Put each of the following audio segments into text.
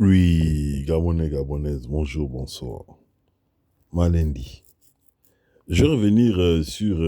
Oui, Gabonais, Gabonaise, bonjour, bonsoir. Malendi. Je vais revenir sur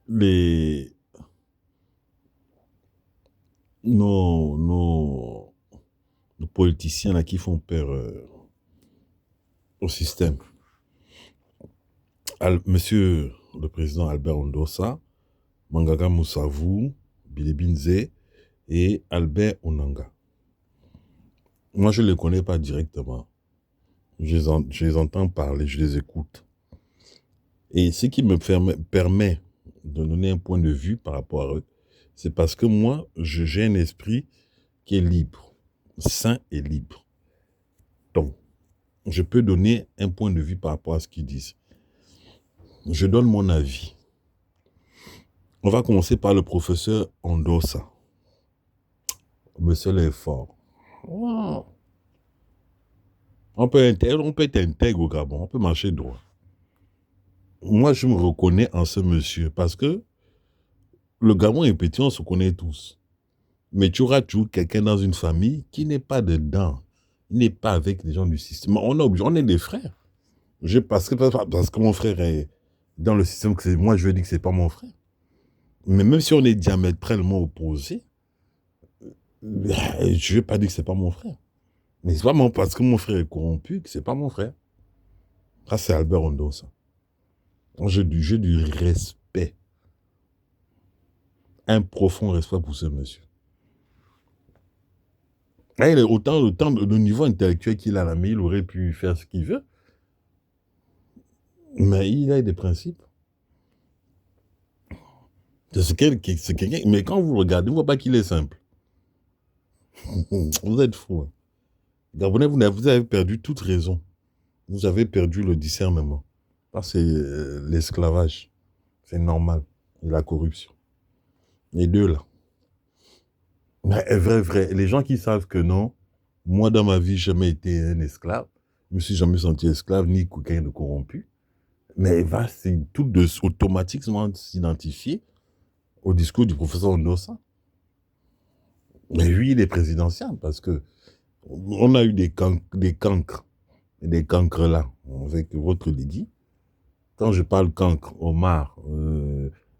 les nos, nos politiciens là qui font peur au système. Monsieur le président Albert Ondossa, Mangaga Moussavou, Bilibinze et Albert Onanga. Moi, je ne les connais pas directement. Je les entends parler, je les écoute. Et ce qui me permet de donner un point de vue par rapport à eux, c'est parce que moi, j'ai un esprit qui est libre, sain et libre. Donc, je peux donner un point de vue par rapport à ce qu'ils disent. Je donne mon avis. On va commencer par le professeur Ondossa. Monsieur le fort. Wow. On peut être intègre au Gabon, on peut marcher droit. Moi, je me reconnais en ce monsieur parce que le Gabon est petit, on se connaît tous. Mais tu auras toujours quelqu'un dans une famille qui n'est pas dedans. Il n'est pas avec les gens du système. On est des frères. Parce que mon frère est dans le système, moi je veux dire que ce n'est pas mon frère. Mais même si on est diamétralement opposés, je ne vais pas dire que ce n'est pas mon frère. Mais c'est pas parce que mon frère est corrompu que ce n'est pas mon frère. Ça, c'est Albert Rondo, ça. J'ai du respect. Un profond respect pour ce monsieur. Là, il est autant le niveau intellectuel qu'il a là, mais il aurait pu faire ce qu'il veut. Mais il a des principes. C'est quelqu'un. Mais quand vous regardez, vous ne voyez pas qu'il est simple. Vous êtes fou. Hein. Gabonais, vous avez perdu toute raison. Vous avez perdu le discernement. C'est l'esclavage. C'est normal. Et la corruption. Les deux là. Mais vrai. Les gens qui savent que non, moi dans ma vie, je n'ai jamais été un esclave. Je ne me suis jamais senti esclave, ni quelqu'un de corrompu. Mais c'est tout automatiquement s'identifier au discours du professeur Ondossa. Mais lui, il est présidentiel parce que on a eu des cancres là, avec votre Lydie. Quand je parle cancre, Omar,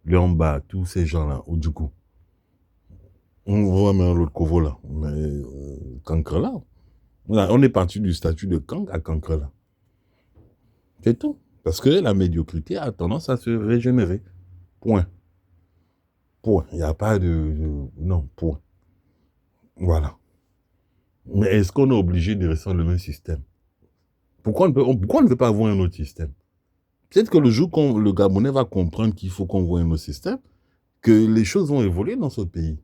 Léomba, tous ces gens-là, ou du coup, on voit même l'autre Kovo là, mais cancre là. On est parti du statut de cancre à cancre là. C'est tout. Parce que la médiocrité a tendance à se régénérer. Point. Point. Il n'y a pas non, point. Voilà. Mais est-ce qu'on est obligé de rester dans le même système? Pourquoi on ne veut pas avoir un autre système? Peut-être que le jour où le Gabonais va comprendre qu'il faut qu'on voit un autre système, que les choses vont évoluer dans ce pays.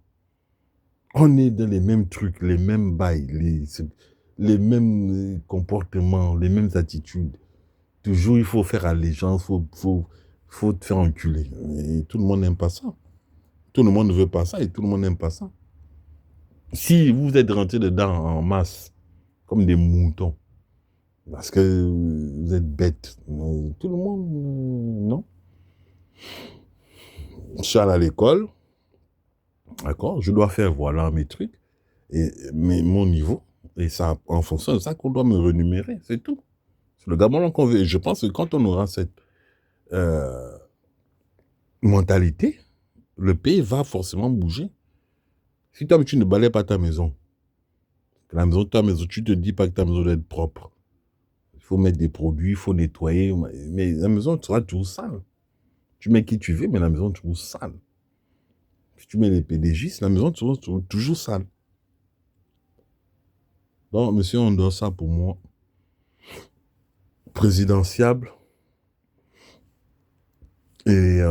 On est dans les mêmes trucs, les mêmes bails, les mêmes comportements, les mêmes attitudes. Toujours, il faut faire allégeance, faut te faire enculer. Et tout le monde n'aime pas ça. Tout le monde ne veut pas ça et tout le monde n'aime pas ça. Si vous êtes rentrés dedans en masse, comme des moutons, parce que vous êtes bêtes, tout le monde, non. Je suis allé à l'école, d'accord, je dois faire voilà mes trucs, mon niveau, et ça, en fonction de ça qu'on doit me rémunérer, c'est tout. C'est le Gabon qu'on veut. Et je pense que quand on aura cette mentalité, le pays va forcément bouger. Si toi, tu ne balais pas ta maison, tu te dis pas que ta maison doit être propre. Il faut mettre des produits, il faut nettoyer, mais la maison sera toujours sale. Tu mets qui tu veux, mais la maison est toujours sale. Si tu mets les PDG, la maison est toujours sale. Donc, monsieur Ondossa, pour moi, présidentiable et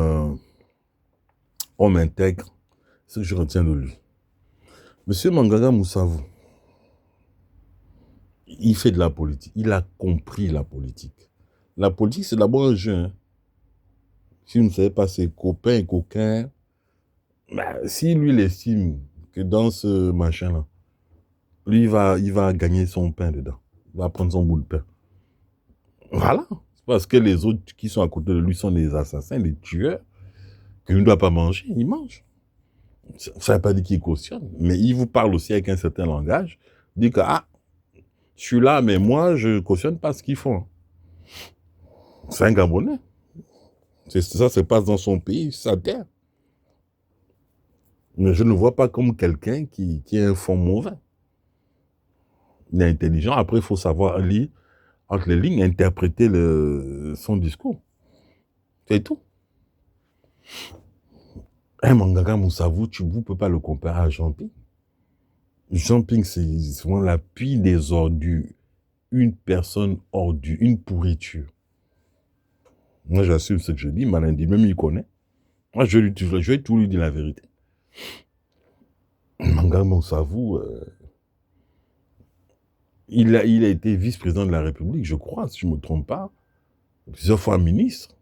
homme intègre, c'est ce que je retiens de lui. Monsieur Mangaga Moussavou, il fait de la politique. Il a compris la politique. La politique, c'est d'abord un jeu. Hein. Si vous ne savez pas, c'est copains et coquins. Bah, si lui, il estime que dans ce machin-là, lui, il va gagner son pain dedans. Il va prendre son bout de pain. Voilà. C'est parce que les autres qui sont à côté de lui sont des assassins, des tueurs, qu'il ne doit pas manger. Il mange. Ça ne veut pas dire qu'il cautionne, mais il vous parle aussi avec un certain langage. Il dit que, je suis là, mais moi, je ne cautionne pas ce qu'ils font. C'est un Gabonais. Ça se passe dans son pays, sa terre. Mais je ne le vois pas comme quelqu'un qui a un fond mauvais. Il est intelligent. Après, il faut savoir lire entre les lignes, interpréter son discours. C'est tout. Un Manganga Moussavou, vous ne pouvez pas le comparer à Jean-Ping. Jean-Ping, c'est souvent la pire des ordures. Une personne ordure, une pourriture. Moi, j'assume ce que je dis. Malindi, même il connaît. Moi, je vais tout lui dire la vérité. Manganga Moussavou, il a été vice-président de la République, je crois, si je ne me trompe pas. Plusieurs fois ministre.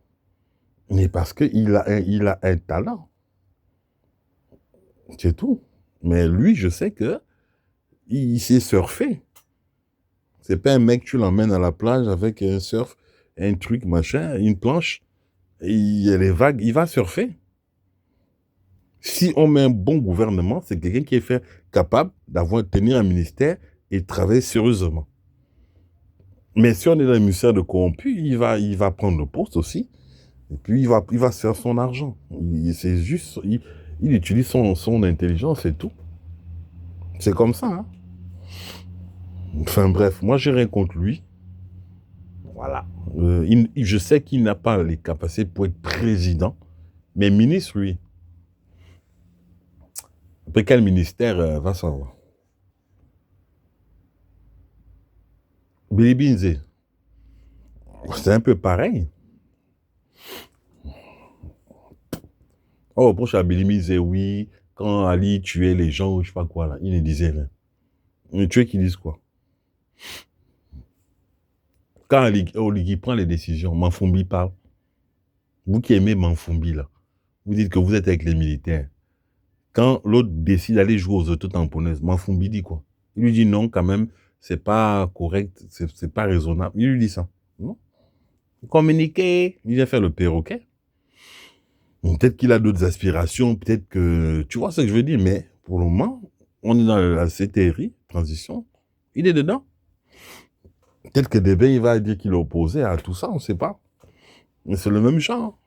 Mais parce qu'il a un talent. C'est tout. Mais lui, je sais que il sait surfer. C'est pas un mec, tu l'emmènes à la plage avec un surf, un truc, machin, une planche, et il y a les vagues, il va surfer. Si on met un bon gouvernement, c'est quelqu'un qui est capable tenir un ministère et travailler sérieusement. Mais si on est dans un ministère de corrompus, il va prendre le poste aussi, et puis il va se faire son argent. C'est juste, il utilise son intelligence et tout. C'est comme ça, hein. Enfin bref, moi j'ai rien contre lui. Voilà. Je sais qu'il n'a pas les capacités pour être président, mais ministre, lui. Après quel ministère va savoir? Billy Binze, c'est un peu pareil. On reproche à Billy Binze, oui, quand Ali tuait les gens, ou je sais pas quoi, là, il ne disait rien. Mais tuer qui disent quoi? Quand Oligui prend les décisions, Manfumbi parle. Vous qui aimez Manfumbi, là, vous dites que vous êtes avec les militaires. Quand l'autre décide d'aller jouer aux auto-tamponneuses, Manfumbi dit quoi? Il lui dit non, quand même, c'est pas correct, c'est pas raisonnable. Il lui dit ça. Non? Communiquer, il vient faire le perroquet. Peut-être qu'il a d'autres aspirations, peut-être que... Tu vois ce que je veux dire, mais pour le moment, on est dans la CTRI, transition, il est dedans. Peut-être que Debé, il va dire qu'il est opposé à tout ça, on ne sait pas. Mais c'est le même genre.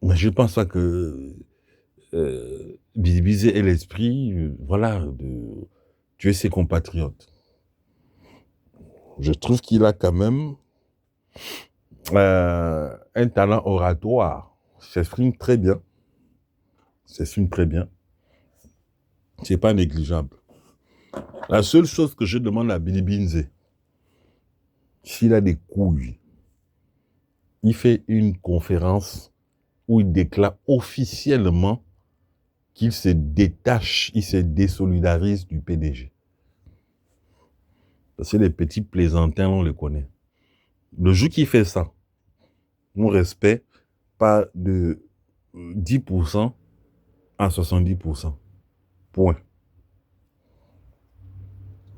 Mais je pense pas que Bizé ait l'esprit, voilà, de tuer ses compatriotes. Je trouve qu'il a quand même un talent oratoire. Il s'exprime très bien. C'est pas négligeable. La seule chose que je demande à Billy Binze, s'il a des couilles, il fait une conférence où il déclare officiellement qu'il se détache, il se désolidarise du PDG. Parce que les petits plaisantins, on les connaît. Le jour qu'il fait ça, mon respect, pas de 10% à 70%. Point.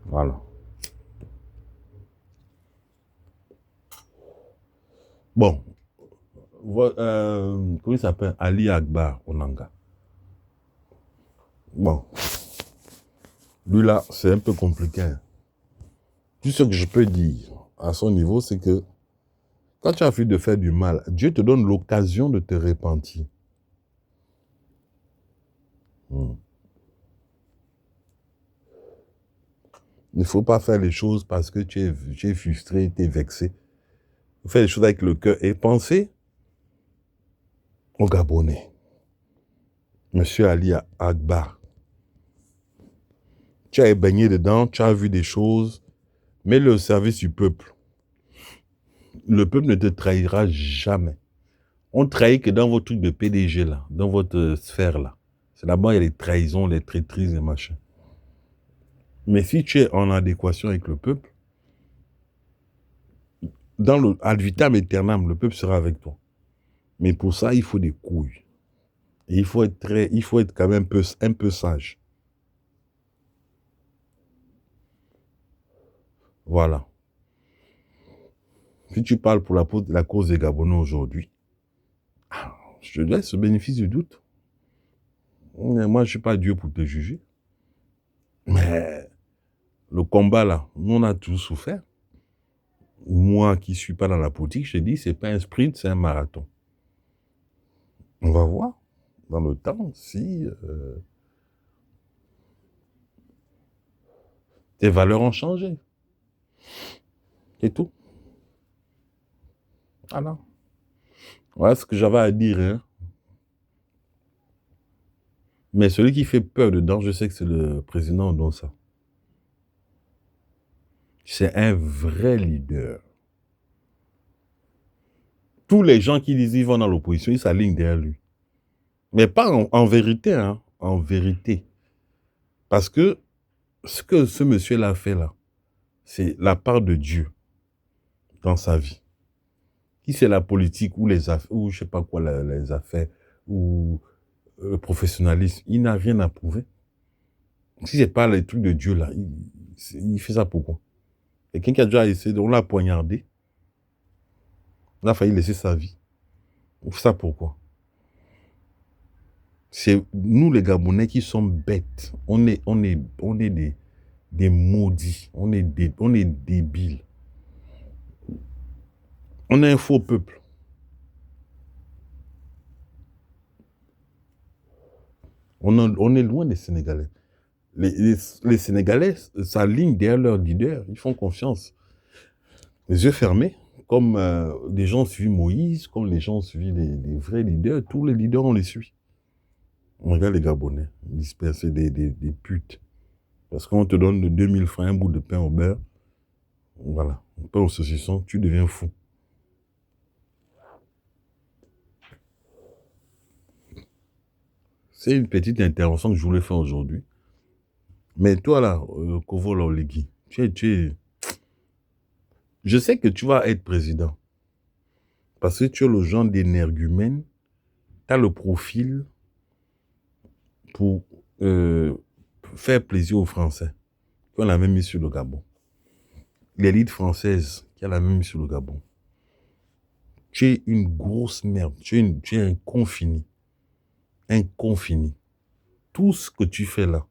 Voilà. Bon. Comment il s'appelle? Ali Akbar Onanga. Bon. Lui là, c'est un peu compliqué. Tout ce que je peux dire à son niveau, c'est que quand tu as envie de faire du mal, Dieu te donne l'occasion de te repentir. Il ne faut pas faire les choses parce que tu es frustré, tu es vexé. Il faut faire les choses avec le cœur et penser aux Gabonais. Monsieur Ali Akbar. Tu as baigné dedans, tu as vu des choses, mets-le au service du peuple. Le peuple ne te trahira jamais. On trahit que dans votre truc de PDG là, dans votre sphère là. C'est là-bas il y a les trahisons, les traîtrises et machin. Mais si tu es en adéquation avec le peuple, dans le ad vitam aeternam, le peuple sera avec toi. Mais pour ça, il faut des couilles. Et il faut être quand même un peu sage. Voilà. Si tu parles pour la cause des Gabonais aujourd'hui, Je te laisse le bénéfice du doute. Moi, je ne suis pas Dieu pour te juger. Mais le combat, là, nous, on a tous souffert. Moi qui ne suis pas dans la politique, je te dis, ce n'est pas un sprint, c'est un marathon. On va voir dans le temps si tes valeurs ont changé. C'est tout. Voilà. Voilà ce que j'avais à dire. Hein. Mais celui qui fait peur dedans, je sais que c'est le président Odonsa. C'est un vrai leader. Tous les gens qui disent qu'ils vont dans l'opposition, ils s'alignent derrière lui. Mais pas en vérité, hein, en vérité. Parce que ce que ce monsieur-là fait là, c'est la part de Dieu dans sa vie. Si c'est la politique ou les affaires, ou je sais pas quoi, les affaires, ou le professionnalisme, il n'a rien à prouver. Si c'est pas les trucs de Dieu là, il fait ça pourquoi? Quelqu'un qui a déjà essayé, on l'a poignardé, on a failli laisser sa vie. On fait ça pourquoi? C'est nous les Gabonais qui sommes bêtes. On est des maudits. On est débiles. On est un faux peuple. On est loin des Sénégalais. Les Sénégalais s'alignent derrière leur leader. Ils font confiance. Les yeux fermés. Comme les gens suivent Moïse, comme les gens suivent les vrais leaders. Tous les leaders, on les suit. On regarde les Gabonais disperser des putes. Parce qu'on te donne de 2000 francs un bout de pain au beurre. Voilà. Un pain au saucisson, tu deviens fou. C'est une petite intervention que je voulais faire aujourd'hui. Mais toi là, Kovo Laolegui, je sais que tu vas être président. Parce que tu es le genre d'énergumène, tu as le profil pour faire plaisir aux Français, qui ont la même mise sur le Gabon. L'élite française qui a la même mise sur le Gabon. Tu es une grosse merde, tu es un confini. Un confini. Tout ce que tu fais là,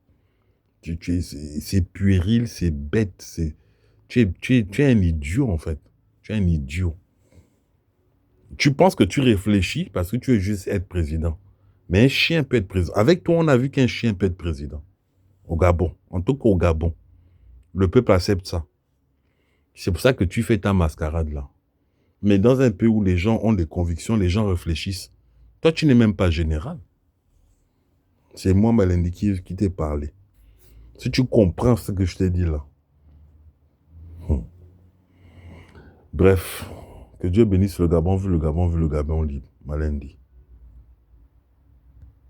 c'est puéril, c'est bête, tu es un idiot en fait. Tu es un idiot. Tu penses que tu réfléchis parce que tu veux juste être président. Mais un chien peut être président. Avec toi, on a vu qu'un chien peut être président. Au Gabon. En tout cas au Gabon. Le peuple accepte ça. C'est pour ça que tu fais ta mascarade là. Mais dans un pays où les gens ont des convictions, les gens réfléchissent. Toi, tu n'es même pas général. C'est moi, Malendi, qui t'ai parlé. Si tu comprends ce que je t'ai dit là. Bref, que Dieu bénisse le Gabon, vu le Gabon libre. Malendi.